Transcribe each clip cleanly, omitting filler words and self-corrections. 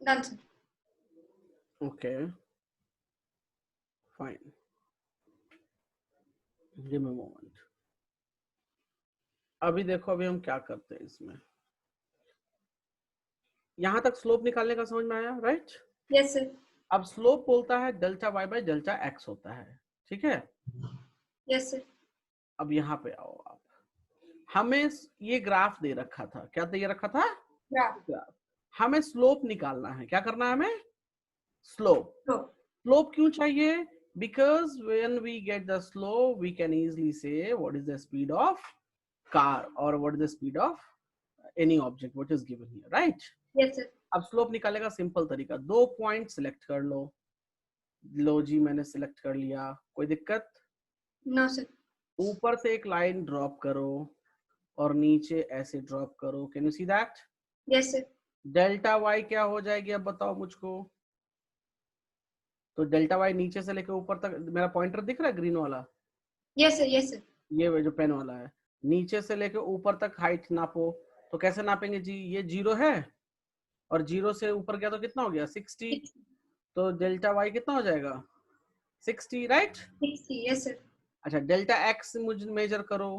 Done, sir. Okay, fine. Give me a moment. अभी देखो अभी हम क्या करते हैं इसमें। यहां तक स्लोप निकालने का समझ में आया, राइट? Yes, sir. अब स्लोप बोलता है delta Y by delta X होता है, ठीक है? Yes, sir. अब यहाँ पे आओ आप। हमें ये ग्राफ दे रखा था, क्या दे रखा था? Yeah. ग्राफ। हमें स्लोप निकालना है, क्या करना है हमें? स्लोप। No. स्लोप क्यों चाहिए? Because when we get the slope, we can easily say what is the speed of car or what is the speed of any object what is given here, right? Yes, sir. अब slope निकालने का simple तरीका, 2 point select कर लो। लो जी, मैंने select कर लिया, कोई दिक्कत? No, sir. ऊपर से एक लाइन ड्रॉप करो और नीचे ऐसे ड्रॉप करो। Can you see that? Yes, sir. Delta Y क्या हो जाएगी अब बताओ मुझको? तो डेल्टा वाई नीचे से लेकर ऊपर तक, मेरा पॉइंटर दिख रहा है ग्रीन वाला? Yes, sir. Yes, sir. ये जो पेन वाला है, नीचे से लेकर ऊपर तक हाइट नापो। तो कैसे नापेंगे जी? ये 0 है और 0 से ऊपर गया तो कितना हो गया? 60। तो डेल्टा वाई कितना हो जाएगा? 60, राइट? 60. Yes, sir. अच्छा, डेल्टा एक्स मुझे मेजर करो।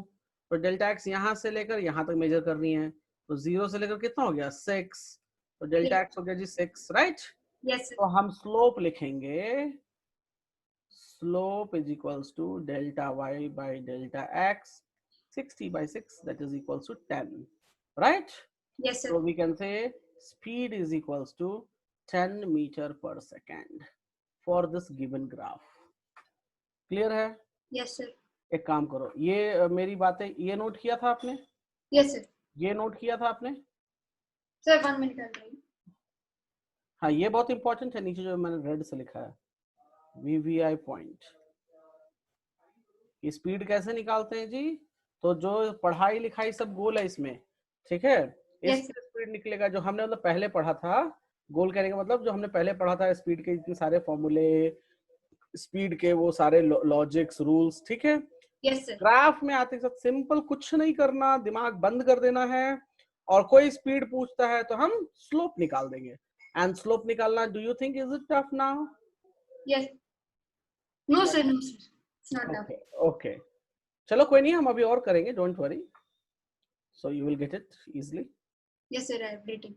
तो डेल्टा एक्स यहाँ से लेकर यहाँ तक मेजर करनी है। तो 0 से लेकर कितना हो गया? 6। तो डेल्टा एक्स हो गया जी 6, राइट? Yes, sir. तो हम स्लोप लिखेंगे, slope is equals to delta Y by delta X, 60 by 6 that is equals to 10, right? Yes, sir. So we can say speed is equals to 10 meter per second for this given graph. Clear है? Yes, sir. एक काम करो, ये मेरी बातें ये note किया था आपने? Yes, sir. ये नोट किया था आपने? Sir, 1 minute. I'll try. हाँ, ये बहुत इंपॉर्टेंट है, नीचे जो मैंने रेड से लिखा है, VVI पॉइंट। स्पीड कैसे निकालते हैं जी? तो जो पढ़ाई लिखाई सब गोल है इसमें, ठीक है? Yes, इससे स्पीड निकलेगा जो हमने मतलब पहले पढ़ा था। गोल कहने का मतलब जो हमने पहले पढ़ा था, स्पीड के इतने सारे फॉर्मूले, स्पीड के वो सारे लॉजिक्स, रूल्स, ठीक है? yes, sir. ग्राफ में आते साथ सिंपल कुछ नहीं करना, दिमाग बंद कर देना है। और कोई स्पीड पूछता है तो हम स्लोप निकाल देंगे। एंड स्लोप निकालना, do you think is it tough now? Yes. No, sir. No, sir. It's not tough. Okay okay, चलो कोई नहीं, हम अभी और करेंगे, don't worry. So you will get it easily. Yes, sir. I've written.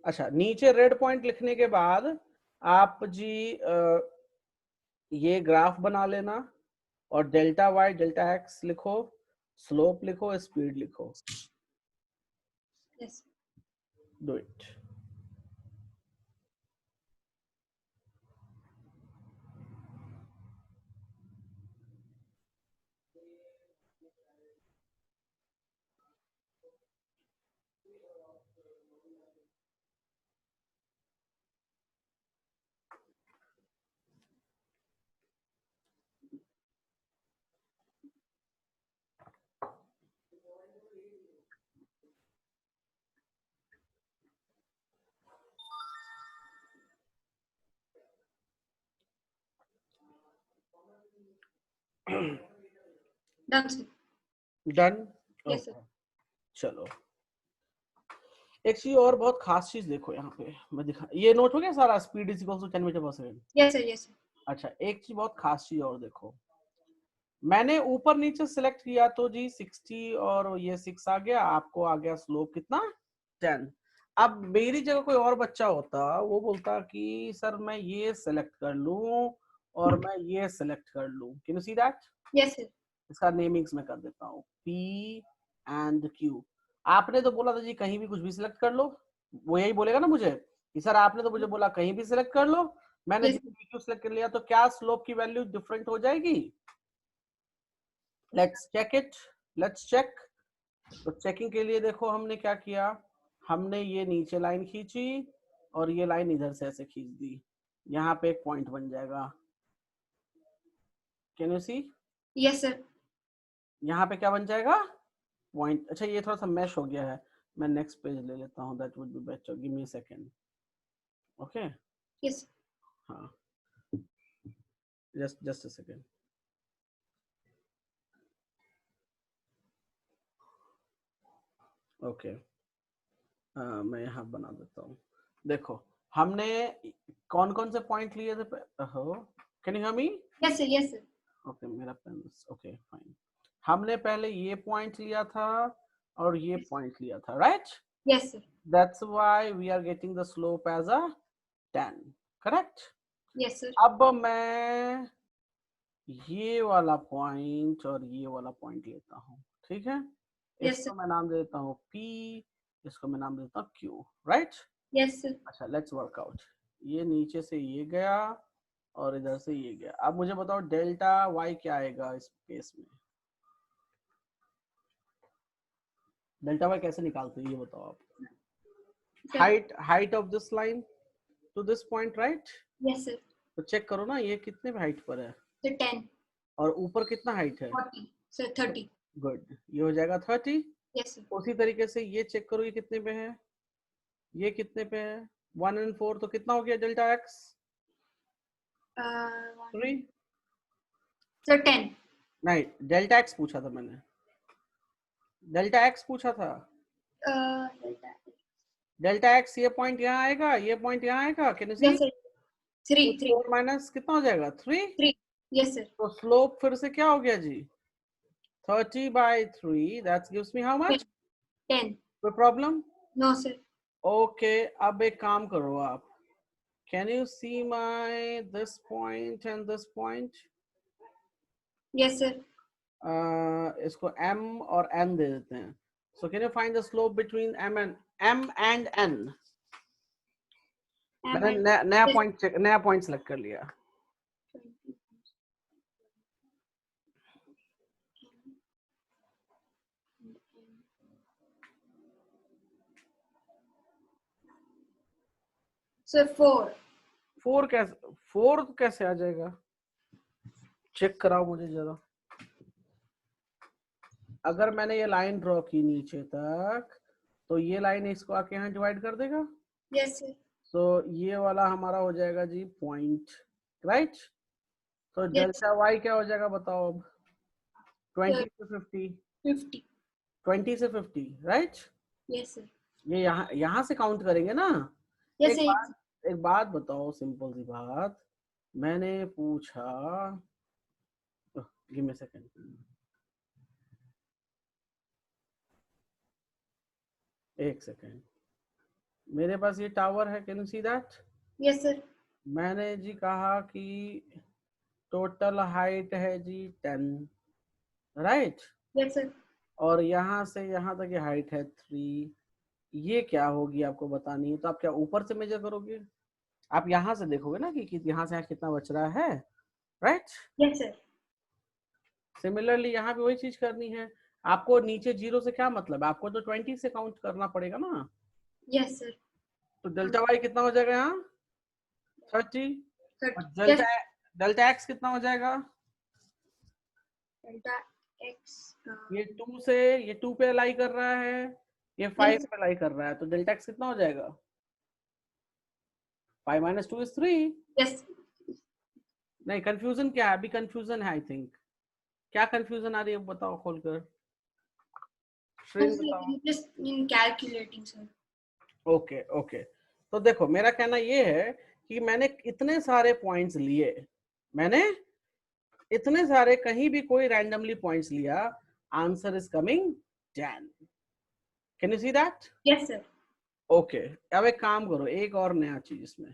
अच्छा, नीचे रेड पॉइंट लिखने के बाद आप जी ये ग्राफ बना लेना और डेल्टा वाई डेल्टा एक्स लिखो, स्लोप लिखो, स्पीड लिखो। Yes. Do it. Done, sir. Done? Yes, sir. चलो, एक चीज और बहुत खास चीज देखो यहाँ पे, मैं दिखा, ये नोट हो गया सारा, speed is equal to 10 metre पर second. Yes, sir. Yes, sir. अच्छा, एक चीज बहुत खास चीज और देखो, मैंने ऊपर नीचे सिलेक्ट किया तो जी 60 और ये 6 आ गया, आपको आ गया स्लोप कितना? 10। अब मेरी जगह कोई और बच्चा होता, वो बोलता कि सर मैं ये सिलेक्ट कर लूं और मैं ये सिलेक्ट कर लूं। Can you see that? Yes, sir. इसका नेमिंग्स मैं कर देता हूँ, P एंड Q। आपने तो बोला था जी कहीं भी कुछ भी सिलेक्ट कर लो, वो यही बोलेगा ना मुझे कि सर आपने तो मुझे बोला कहीं भी सिलेक्ट कर लो, मैंने Yes. जी PQ सिलेक्ट कर लिया, तो क्या स्लोप की वैल्यू डिफरेंट हो जाएगी? Let's check it, let's check. तो चेकिंग के लिए देखो हमने क्या किया, हमने ये नीचे लाइन खींची और ये लाइन इधर से ऐसे खींच दी, यहाँ पे एक पॉइंट बन जाएगा। Can you see? Yes, sir. यहाँ पे क्या बन जाएगा? पॉइंट। अच्छा, ये थोड़ा सा मैश हो गया है, मैं नेक्स्ट पेज ले लेता हूँ, that would be better, give me a second. Okay, Yes. हाँ, जस्ट अ सेकंड। ओके, मैं यहाँ बना देता हूँ। देखो हमने कौन कौन से पॉइंट लिए थे? Can you hear me? Yes, sir. Yes, sir. Okay मेरा पेन, ओके फाइन। हमने पहले ये पॉइंट लिया था और ये पॉइंट लिया था, right? Yes, sir. That's why we are getting the slope as a 10, correct? Yes, sir. अब मैं ये वाला पॉइंट और ये वाला पॉइंट लेता हूँ, ठीक है? Yes, इसको sir. मैं नाम देता हूँ P, इसको मैं नाम देता हूँ Q, राइट? Yes, sir. अच्छा लेट्स वर्क आउट। ये नीचे से ये गया और इधर से ये गया। अब मुझे बताओ डेल्टा y क्या आएगा इस केस में? डेल्टा y कैसे निकालते हैं ये बताओ आप? Sir. Height of this line to this point, right? Yes, sir. तो चेक करो ना ये कितने हाइट पर है Sir, 10, और ऊपर कितना हाइट है? 40. Sir, 30. गुड, ये हो जाएगा 30। Yes, sir. उसी तरीके से ये चेक करो ये कितने पे है, ये कितने पे है? 1 and 4, तो कितना हो गया डेल्टा x? 3। Sir, 10. नहीं डेल्टा x पूछा था मैंने, डेल्टा x पूछा था। Delta. डेल्टा x ये पॉइंट यहाँ आएगा, ये पॉइंट यहाँ आएगा, can you see? Yes, sir. 3, 3. 4 minus कितना हो जाएगा? 3। 3. Yes, sir. तो स्लोप फिर से क्या हो गया जी? 30/3, that gives me how much? 10. कोई प्रॉब्लम? No, sir. ओके अब एक काम करो आप, can you see my this point and this point? Yes, sir. इसको m और n दे देते हैं। So can you find the slope between m and n? मैंने नया पॉइंट सेलेक्ट कर लिया। Sir, 4. 4 कैसे आ जाएगा? चेक कराओ मुझे जरा। अगर मैंने ये लाइन ड्रॉ की नीचे तक तो ये लाइन इसको आके यहाँ डिवाइड कर देगा। Yes, sir. तो ये वाला हमारा हो जाएगा जी पॉइंट, राइट? तो Yes. डेल्टा y क्या हो जाएगा बताओ अब? 20 से 50, 50. 20 से 50, राइट? Yes, sir. ये यहाँ से काउंट करेंगे ना। Yes, एक sir. बात बताओ, सिंपल सी बात। मैंने पूछा, गिव मी सेकंड, एक सेकंड, मेरे पास ये टावर है, can you see that? Yes, sir. मैंने जी कहा कि टोटल हाइट है जी 10, राइट? Yes, sir. और यहाँ से यहाँ तक ये हाइट है 3। ये क्या होगी आपको बतानी है, तो आप क्या ऊपर से मेजर करोगे? आप यहाँ से देखोगे ना कि यहाँ से कितना बच रहा है, राइट? Yes, sir. सिमिलरली यहाँ पे वही चीज करनी है। आपको नीचे 0 से क्या मतलब है? आपको तो 20 से काउंट करना पड़ेगा ना। Yes, sir. तो डेल्टा y कितना हो जाएगा यहाँ? 30। 30. Delta Yes. डेल्टा x कितना हो जाएगा? Delta X. ये 2 से, ये 2 पे अलाई कर रहा है, ये 5 Yes. पे अलाई कर रहा है, तो डेल्टा x कितना हो जाएगा? 5 minus 2 is 3। Yes. नहीं कंफ्यूजन क्या है? अभी कंफ्यूजन है आई थिंक। क्या कंफ्यूजन आ रही है बताओ खोलकर, स्क्रीन बताओ। Just in calculating, sir. Okay okay, तो देखो मेरा कहना ये है कि मैंने इतने सारे पॉइंट्स लिए, मैंने इतने सारे, कहीं भी कोई रैंडमली पॉइंट्स लिया, answer is coming 10। Can you see that? Yes, sir. Okay अब एक काम करो, एक और नया चीज इसमें,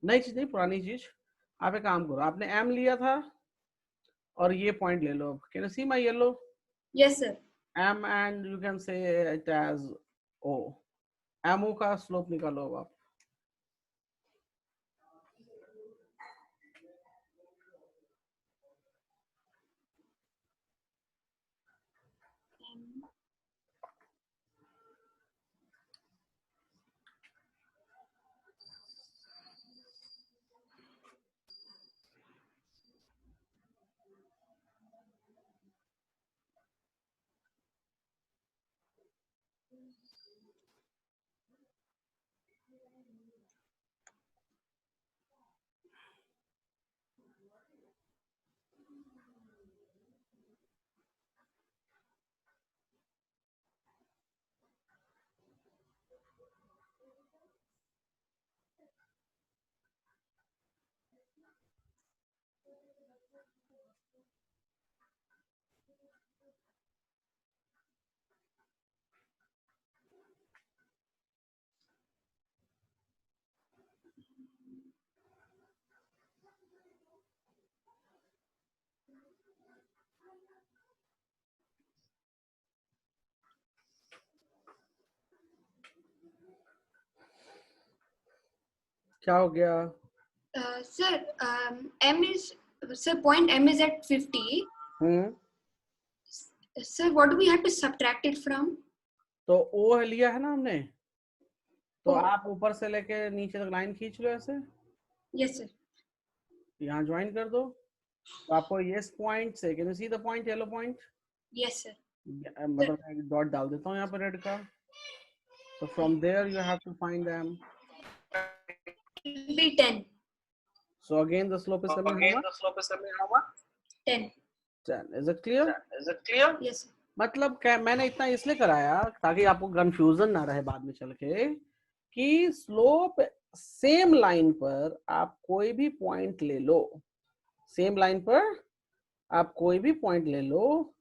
नई चीज नहीं पुरानी चीज। आप एक काम करो, आपने m लिया था और ये पॉइंट ले लो। Can you see my yellow? Yes, sir. m and you can say it as o। mo का स्लोप निकालो अब आप। क्या हो गया? Sir, point M is at 50. Sir, what do we have to subtract it from? तो O लिया है ना हमने, तो O. आप ऊपर से लेके नीचे तक लाइन खींच लो ऐसे, Yes, sir. यहाँ ज्वाइन कर दो, तो आपको ये पॉइंट से, can you see the point, yellow point, Yes, sir. मतलब मैं डॉट डाल देता हूँ यहाँ पर रेड का, तो from there you have to find them. It will be 10. So again the slope is coming how much? 10. 10. Is it clear? Yes, sir. मतलब क्या, मैंने इतना इसलिए कराया ताकि आपको कंफ्यूजन ना रहे बाद में चल के कि स्लोप सेम लाइन पर आप कोई भी पॉइंट ले लो, सेम लाइन पर आप कोई भी पॉइंट ले लो,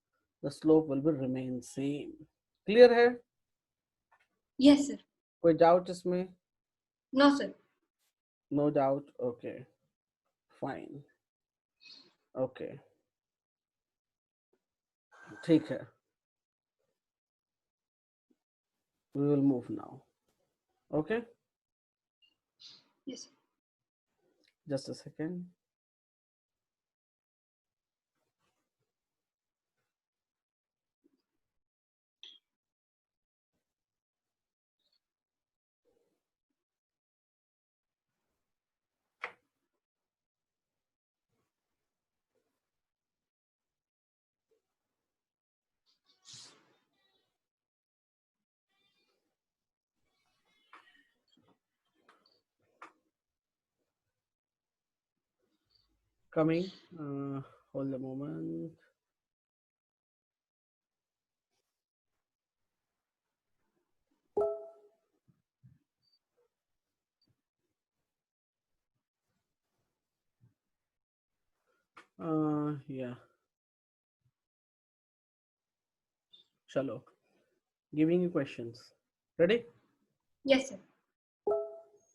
the slope will be remain same. Clear है? Yes, sir. कोई डाउट इसमें? No, sir. No doubt. Okay fine. Okay ठीक है. We will move now. Okay, Yes, sir. just a second. Coming. Hold a moment. Yeah. Chalo. Giving you questions. Ready? Yes, sir.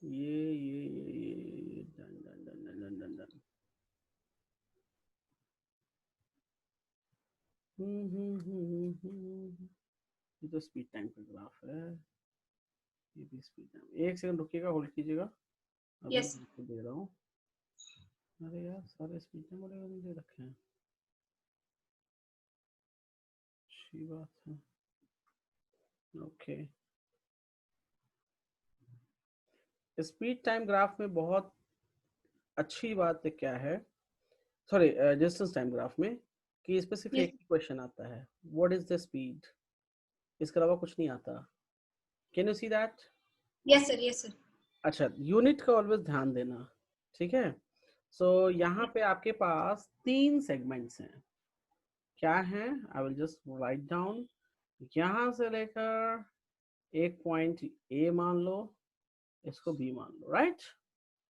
ये done. ये तो speed time का graph है, ये भी speed time. एक सेकंड रुकिएगा, होल्ड कीजिएगा, अभी Yes. मैं आपको दे रहा हूँ. अरे यार सारे स्पीड टाइम वाले नहीं दे रखे हैं, अच्छी बात है. ओके, स्पीड टाइम ग्राफ में बहुत अच्छी बात है क्या है, सॉरी डिस्टेंस टाइम ग्राफ में, कि इस पे सिर्फ Yes. एक ही क्वेश्चन आता है, व्हाट इज द स्पीड. इसके अलावा कुछ नहीं आता. Can you see that? Yes, sir. Yes, sir. अच्छा, यूनिट का ऑलवेज ध्यान देना, ठीक है. सो यहाँ पे आपके पास 3 सेगमेंट्स हैं. क्या है? I will just write down. यहाँ से लेकर एक पॉइंट ए मान लो, इसको बी मान लो, राइट?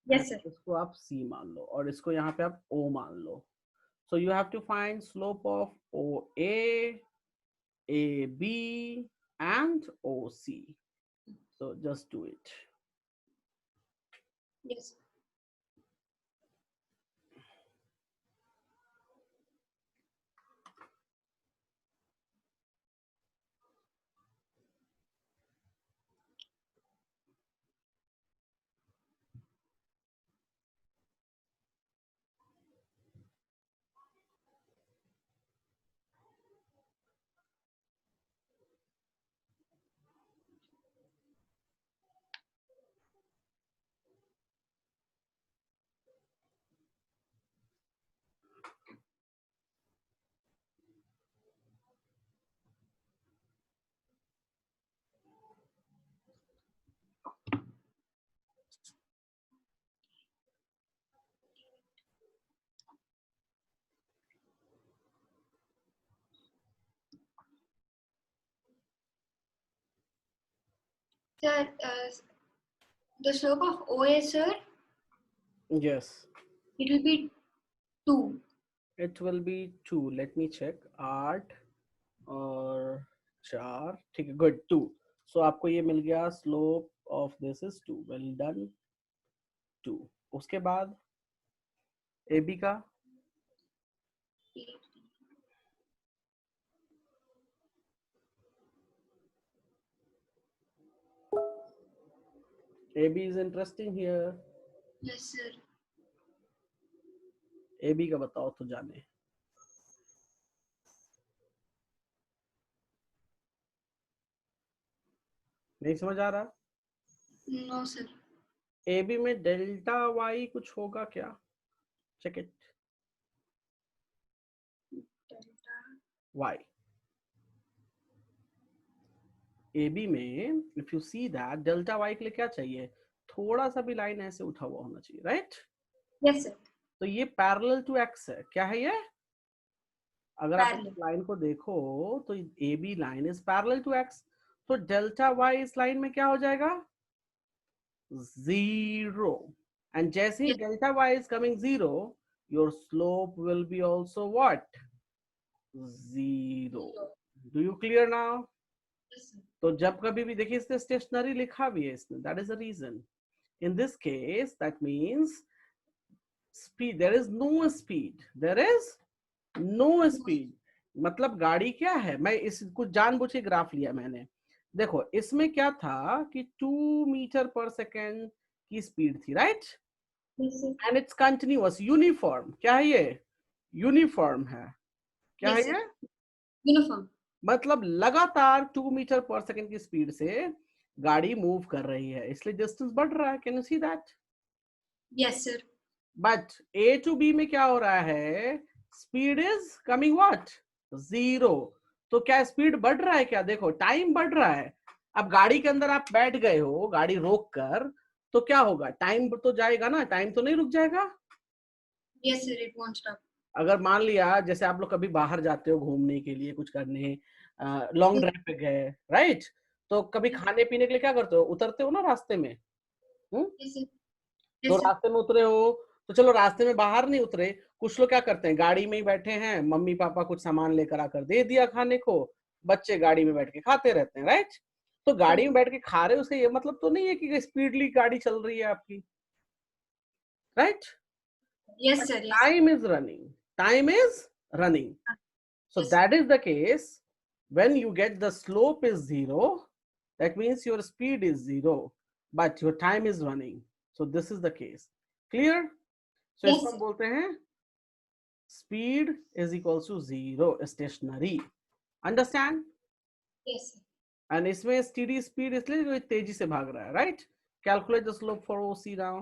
Yes, sir. इसको आप सी मान लो और इसको यहाँ पे आप ओ मान लो. So you have to find slope of OA, AB and OC. So just do it. Yes. Sir, the slope of OA, sir, Yes. it will be 2. It will be 2. Let me check. 8 और 4, ठीक है, good, 2. सो आपको ये मिल गया, slope of this is 2. Well done, 2. उसके बाद A B का, A B is interesting here. Yes, sir. A B का बताओ तो जाने. नहीं समझ आ रहा. No, sir. ए बी में डेल्टा वाई कुछ होगा क्या? Check it. Delta. Y A B में, if you see that, delta Y के लिए क्या चाहिए? थोड़ा सा भी लाइन ऐसे उठा हुआ होना चाहिए, राइट? Yes, sir. तो ये पैरेलल टू एक्स है. क्या है ये? अगर आप Parallel. लाइन को देखो तो A B line is parallel to X. तो डेल्टा वाई इस लाइन में क्या हो जाएगा? 0. एंड जैसे ही Yes. Delta Y is coming 0, your slope will be also what? 0. Do you clear now? Yes, sir. तो जब कभी भी देखिए, इसने स्टेशनरी लिखा भी है इसमें, that is the reason. In this case, that means speed. There is no speed. There is no speed. मतलब गाड़ी क्या है? मैं इस कुछ जानबूझ के ग्राफ लिया मैंने. देखो इसमें क्या था कि 2 मीटर पर सेकेंड की स्पीड थी, right? Yes, sir. And it's continuous, uniform. क्या है ये? यूनिफॉर्म है. क्या Yes, है sir. ये? Uniform. मतलब लगातार 2 मीटर पर सेकेंड की स्पीड से गाड़ी मूव कर रही है, इसलिए डिस्टेंस बढ़ रहा है. Can you see that? Yes, sir. But A to B में क्या हो रहा है? Speed is coming what? 0. तो क्या स्पीड बढ़ रहा है क्या? देखो टाइम बढ़ रहा है. अब गाड़ी के अंदर आप बैठ गए हो, गाड़ी रोक कर, तो क्या होगा? टाइम तो जाएगा ना, टाइम तो नहीं रुक जाएगा. Yes, sir. It won't stop. अगर मान लिया जैसे आप लोग कभी बाहर जाते हो घूमने के लिए, कुछ करने, लॉन्ग Yes, ड्राइव पे गए, राइट? तो कभी खाने पीने के लिए क्या करते हो? उतरते हो ना रास्ते में. yes, sir. तो Yes, sir. रास्ते में उतरे हो, तो चलो रास्ते में बाहर नहीं उतरे, कुछ लोग क्या करते हैं, गाड़ी में ही बैठे हैं, मम्मी पापा कुछ सामान लेकर आकर दे दिया खाने को, बच्चे गाड़ी में बैठ के खाते रहते हैं, राइट? तो गाड़ी में बैठ के खा रहे हो, उसका ये मतलब तो नहीं है कि स्पीडली गाड़ी चल रही है आपकी, right? Yes, sir. Yes. Time is running. Time is running. So Yes, sir. that is the case. When you get the slope is 0, that means your speed is 0, but your time is running. So this is the case. Clear? So Yes, इसको हम sir. बोलते हैं speed is equals to 0, stationary. Understand? Yes, sir. And इसमें steady speed इसलिए जो तेजी से भाग रहा है, right? Calculate the slope for OC now.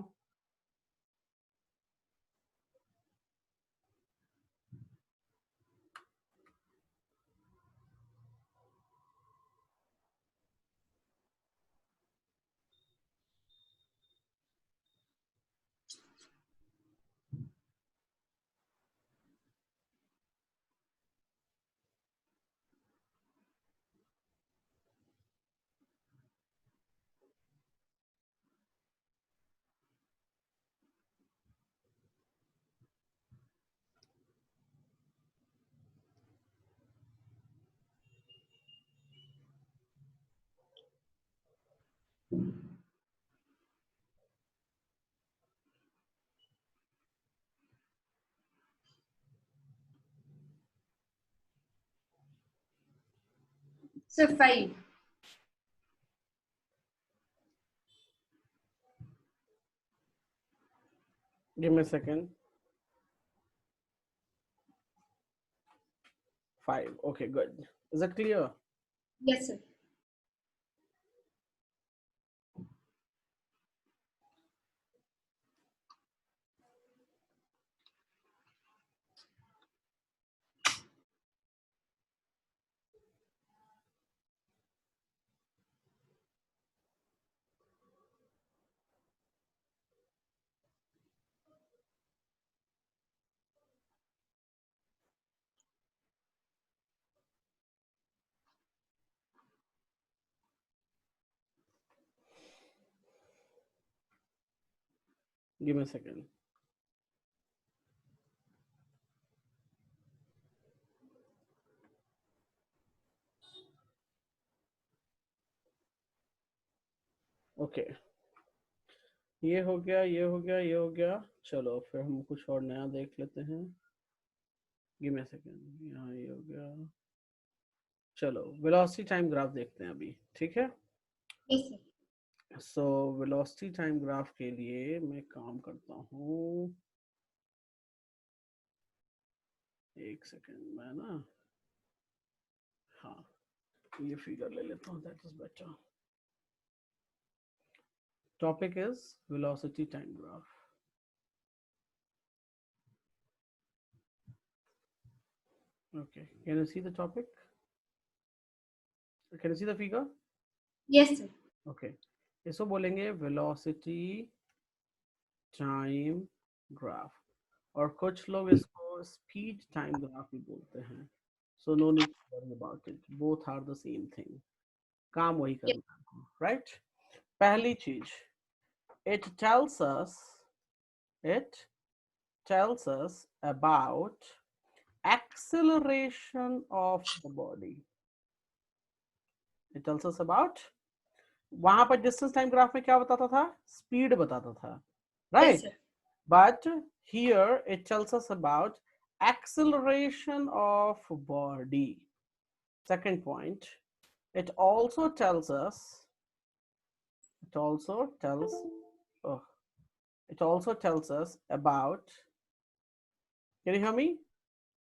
Sir, 5. Give me a second. 5. Okay, good. Is that clear? Yes, sir. Give me a second. Okay, ये हो गया, ये हो गया, ये हो गया। चलो फिर हम कुछ और नया देख लेते हैं। गिव मी अ सेकंड, यहाँ ये हो गया। चलो वेलोसिटी टाइम ग्राफ देखते हैं अभी, ठीक है। Yes sir. So velocity time graph के लिए मैं काम करता हूँ, एक सेकंड में ना, हाँ ये फिगर ले लेता हूँ, that is better. Topic is velocity time graph. Okay, can you see the topic? Can you see the figure? Yes sir. Okay, इसको बोलेंगे velocity time graph, और कुछ लोग इसको speed time graph भी बोलते हैं। So no need to worry about it. Both are the same thing. काम वही करना है, right? पहली चीज, it tells us about acceleration of the body. It tells us about, वहां पर डिस्टेंस टाइम ग्राफ में क्या बताता था? स्पीड बताता था, yes right? Sir. But here it tells us about acceleration of body. Second point, it also tells us, it also tells, oh, it also tells us about, can you hear me?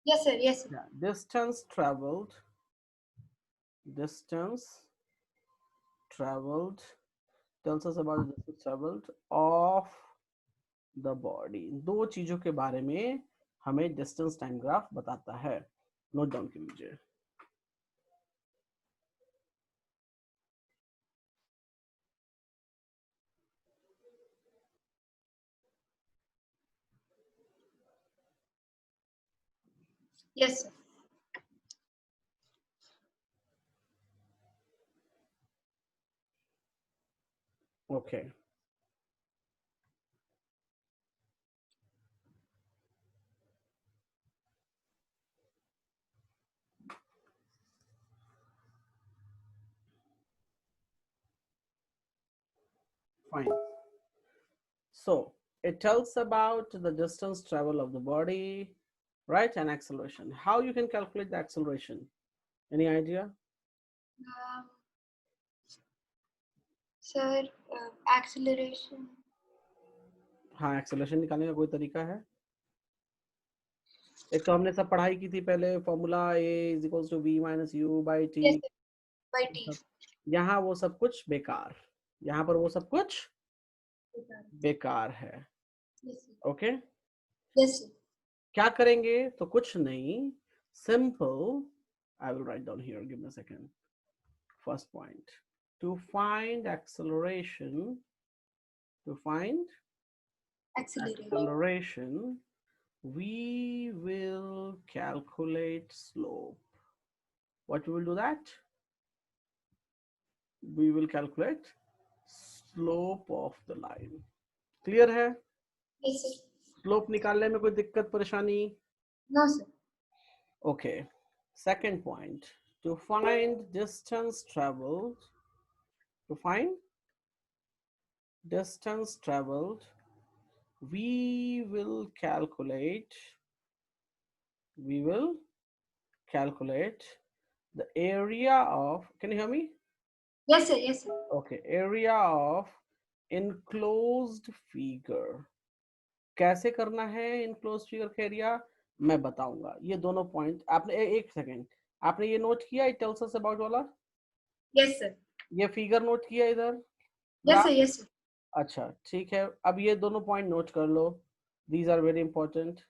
Yes sir. Yes sir. Yeah, distance traveled, distance traveled, tells us about the distance traveled of the body. दो चीजों के बारे में हमें distance time graph बताता है, note down कर लीजिए। Yes sir. Okay, fine. So it tells about the distance travel of the body, right? And acceleration. How you can calculate the acceleration? Any idea? Sir acceleration. हाँ, acceleration निकालने का कोई तरीका है? एक तो हमने सब पढ़ाई की थी पहले, formula a is equals to v minus U by T. Yes sir. By T. यहाँ वो सब कुछ बेकार, यहाँ पर वो सब कुछ बेकार है। Okay, yes sir. क्या करेंगे? तो कुछ नहीं, simple, I will write down here, give me a second. First point, to find acceleration, to find acceleration, we will calculate slope. What we will do that? We will calculate slope of the line. Clear है? Yes sir. Slope निकालने में कोई दिक्कत परेशानी? No sir. Okay, second point, to find distance traveled, to find distance traveled, we will calculate the area of, can you hear me? Yes sir. Yes sir. Okay, area of enclosed figure. कैसे करना है enclosed figure का area, मैं बताऊंगा। ये दोनों point आपने एक सेकेंड, आपने ये नोट किया इट टेल्स अस अबाउट वाला? Yes sir. ये फिगर नोट किया इधर? Yes sir. Yes sir. अच्छा ठीक है, अब ये दोनों पॉइंट नोट कर लो, these are very important.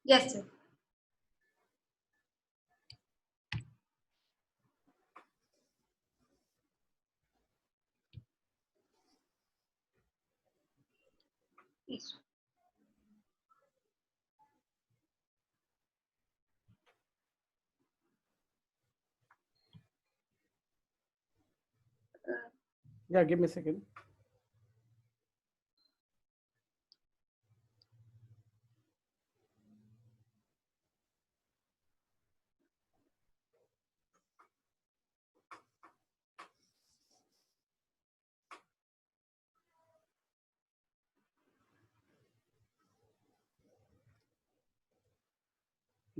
Yes, sir. Yes. Yeah, give me a second.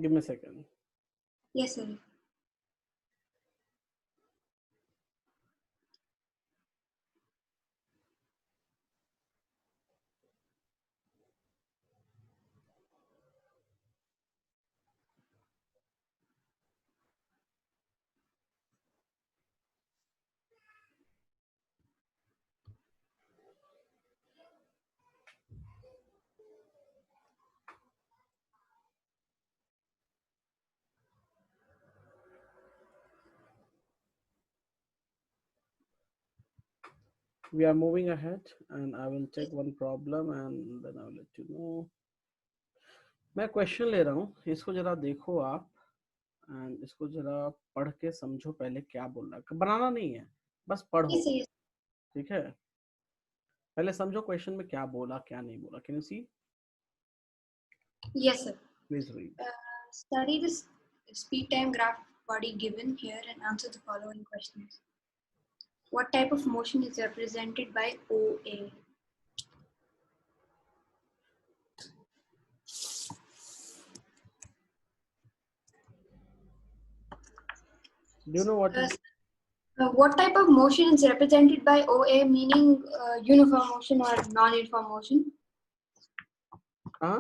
Give me a second. Yes, sir. We are moving ahead and I will check one problem and then I will let you know. मैं question ले रहा हूँ, इसको जरा देखो आप and इसको जरा पढ़ के समझो पहले क्या बोल रहा है, बनाना नहीं है, बस पढ़ो, Yes, sir. ठीक है? पहले समझो क्वेश्चन में क्या बोला क्या नहीं बोला. Can you see? Yes, sir. Please read. Study this speed time graph body given here and answer the following questions. What type of motion is represented by OA? Do you know what is What type of motion is represented by OA, meaning uniform motion or non-uniform motion? huh?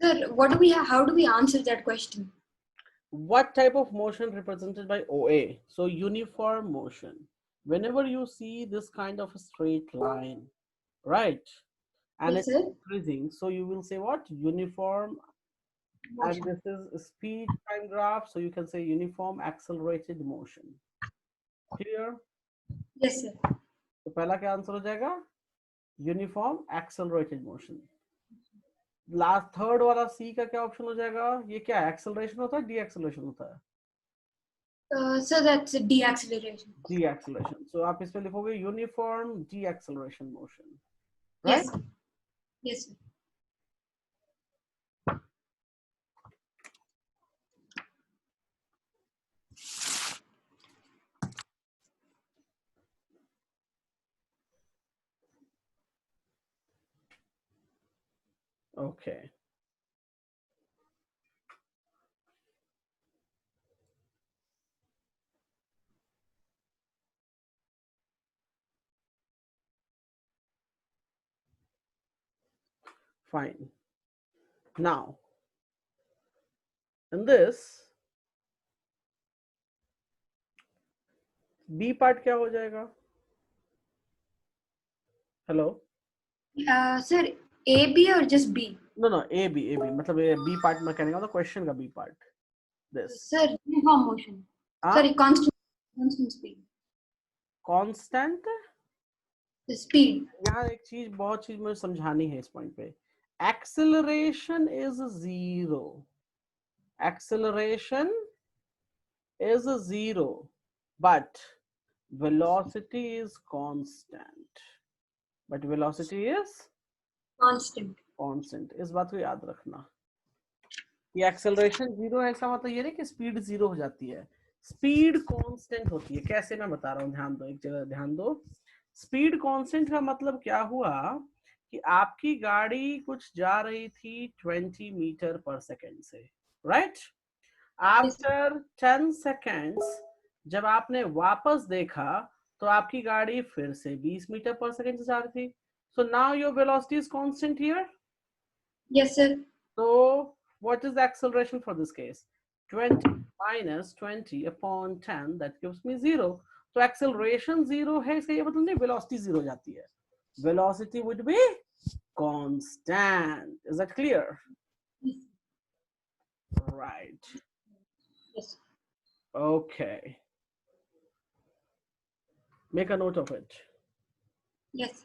Sir, what do we have? How do we answer that question? What type of motion represented by OA? So uniform motion. Whenever you see this kind of a straight line, right? And Yes, it's sir. increasing, so you will say what? Uniform. And Motion. this is speed time graph, so you can say uniform accelerated motion. Clear? Yes, sir. तो पहला क्या answer हो जाएगा? Uniform accelerated motion. Last third वाला सी का क्या option हो जाएगा? ये क्या एक्सेलरेशन होता है, डी एक्सेलरेशन होता है? So that's deceleration. Deceleration. So आप इसमें लिखोगे uniform deceleration motion, Yes, right? sir. Yes, sir. Okay. Fine. Now, in this, B part क्या हो जाएगा? Hello? Sir, AB or just B? No, A B मतलब ये B part में कहने का मतलब क्वेश्चन का B part. This. Sir, uniform motion. हाँ? Sorry, constant speed. Constant. The speed. यहाँ एक चीज बहुत चीज मुझे समझानी है इस पॉइंट पे. Acceleration is 0. Acceleration is 0, but velocity is constant. But velocity is Constant. constant. इस बात को याद रखना. ये acceleration 0 है, ऐसा मतलब ये नहीं कि स्पीड 0 हो जाती है. स्पीड कांस्टेंट होती है. कैसे मैं बता रहा हूँ, ध्यान दो, एक जगह ध्यान दो. स्पीड कांस्टेंट का मतलब क्या हुआ कि आपकी गाड़ी कुछ जा रही थी 20 मीटर पर सेकेंड से, राइट? आफ्टर 10 सेकेंड्स जब आपने वापस देखा तो आपकी गाड़ी फिर से 20 मीटर पर सेकेंड से जा रही थी. So now your velocity is constant here. Yes, sir. So what is the acceleration for this case? 20 minus 20 upon 10, that gives me 0. तो acceleration 0 है, इसका ये मतलब नहीं velocity 0 जाती है. Velocity would be constant. Is that clear? Yes. Right. Yes. Okay. Make a note of it. Yes.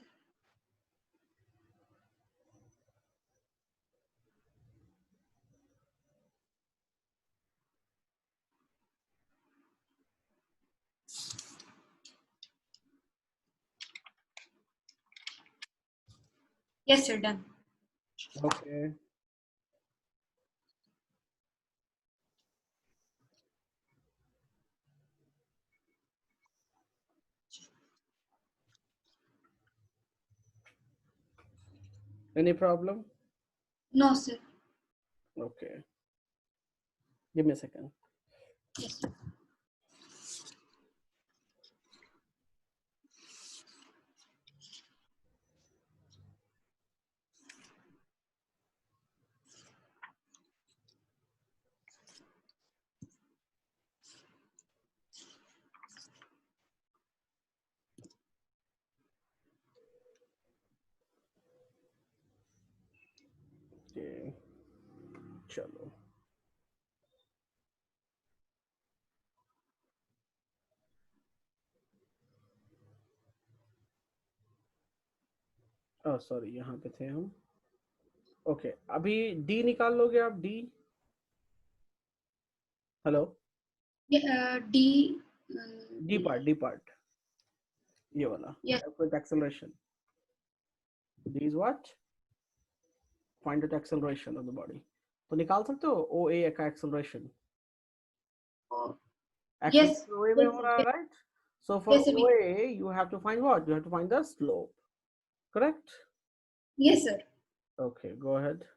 Yes, sir. Done. Okay. Any problem? No, sir. Okay. Give me a second. Yes, sir. Okay. Chalo. Sorry यहाँ पे थे हम. Okay अभी D निकाल लोगे आप D. Hello. Yeah, D. D part ये वाला Yes. with acceleration. D is what? Find the acceleration of the body. तो निकाल सकते हो OA का acceleration. Oh, yes. Acceleration OA में Yes, हो sir. रहा है, Yes, right? So for yes, sir. OA you have to find what? You have to find the slope. Correct? Yes, sir. Okay, go ahead.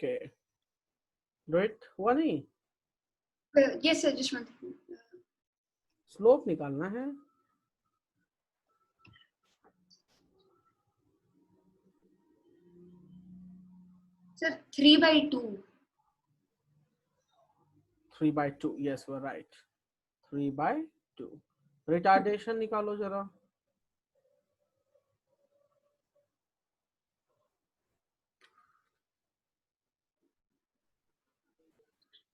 Okay. Do it. हुआ नहीं. Yes, sir. Just one thing. Slope निकालना है. Sir, 3/2. 3/2. Yes, we're right. 3/2. Retardation निकालो जरा.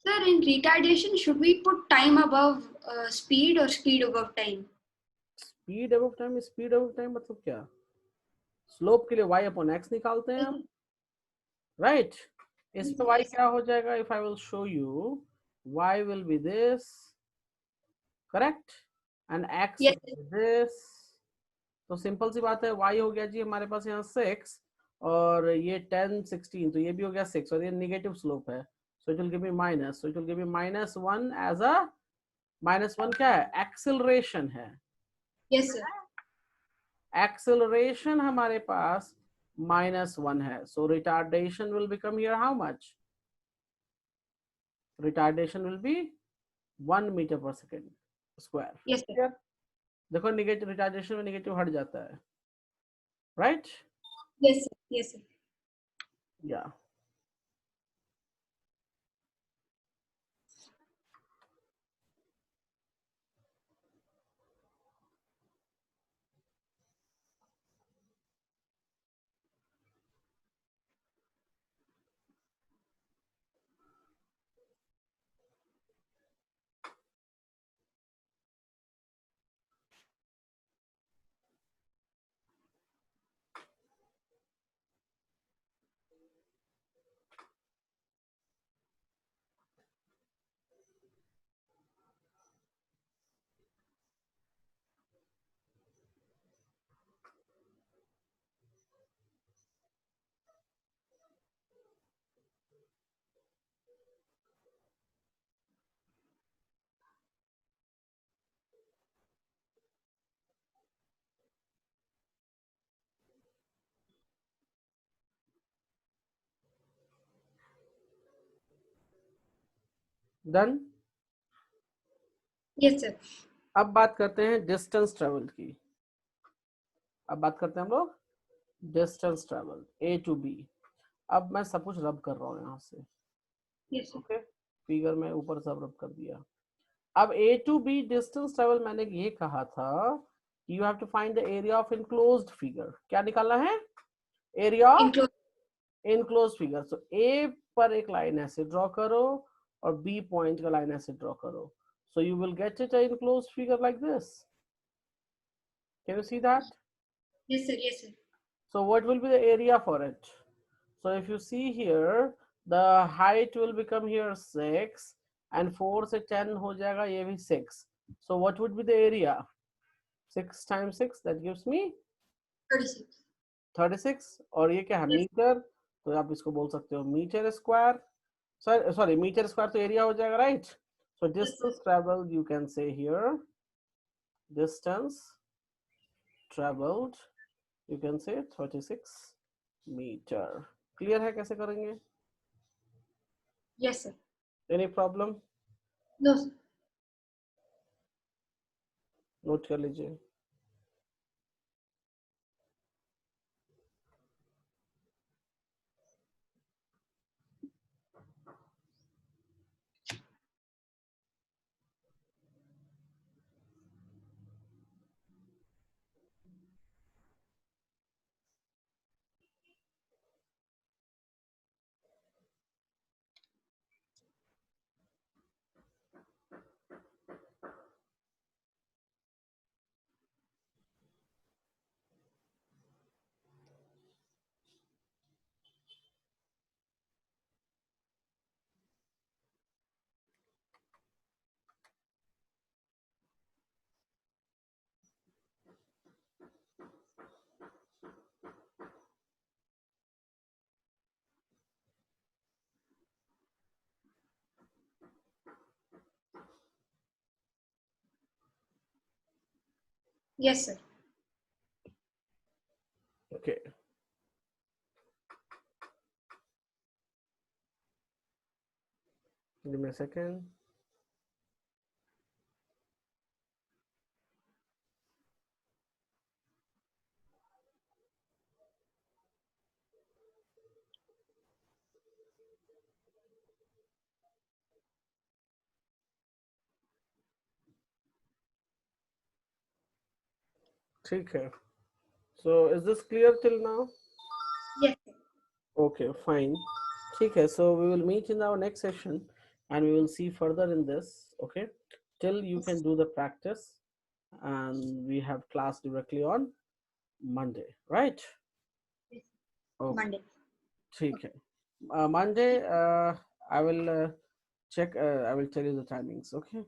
Sir, in retardation, should we put time above speed or speed above time? Speed above time. Speed above time मतलब क्या? Slope के लिए y upon x निकालते हैं हम. राइट. इस पे y क्या हो जाएगा? If I will show you y will be this. Correct. And x Yes, will be this. तो सिंपल सी बात है y हो गया जी हमारे पास यहाँ 6 और ये 10 16 तो ये भी हो गया 6 और ये नेगेटिव स्लोप है. so it will give me minus, so it will give me -1 as a -1 क्या है, acceleration है. Yes, sir. Acceleration हमारे पास -1 है, so retardation will become here how much? Retardation will be 1 meter per second square. Yes, sir. देखो negative retardation में negative हट जाता है, right? Yes, sir. Yes, sir. या डन. Yes, sir. अब बात करते हैं डिस्टेंस ट्रेवल की. अब बात करते हैं हम लोग distance travel A to B. अब मैं सब कुछ रब कर रहा हूँ यहाँ से. Yes, sir. ओके, फिगर में ऊपर सब रब कर दिया. अब A to B distance travel मैंने ये कहा था you have to find the area of enclosed figure. क्या निकालना है? Area Include. Enclosed figure. So A पर एक लाइन ऐसे ड्रॉ करो और B पॉइंट का लाइन ऐसे ड्रॉ करो. So you will get it an enclosed figure like this. Can you see that? Yes, sir. Yes, sir. So what will be the area for it? So if you see here, the height will become here 6 and 4 से 10 हो जाएगा, ये भी 6. So what would be the area? 6 times 6, that gives me 36. 36. और ये क्या है? Yes. Metre. तो आप इसको बोल सकते हो metre square. Sorry, metre square तो एरिया हो जाएगा, right? So distance traveled, you can say here distance traveled, you can say 36 meter. Clear है कैसे करेंगे? Yes, sir. Any problem? No, sir. Note कर लीजिए. Yes, sir. Okay. Give me a second. ठीक है. So is this clear till now? Yes, sir. Okay, fine. ठीक है. So we will meet in our next session and we will see further in this. Okay. Till you can do the practice and we have class directly on Monday, right? Yes. Okay. Monday. ठीक है. Monday, I will check. I will tell you the timings. Okay.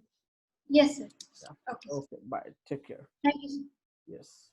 Yes, sir. Yeah. Okay, sir. Okay. Bye. Take care. Thank you, sir. Yes.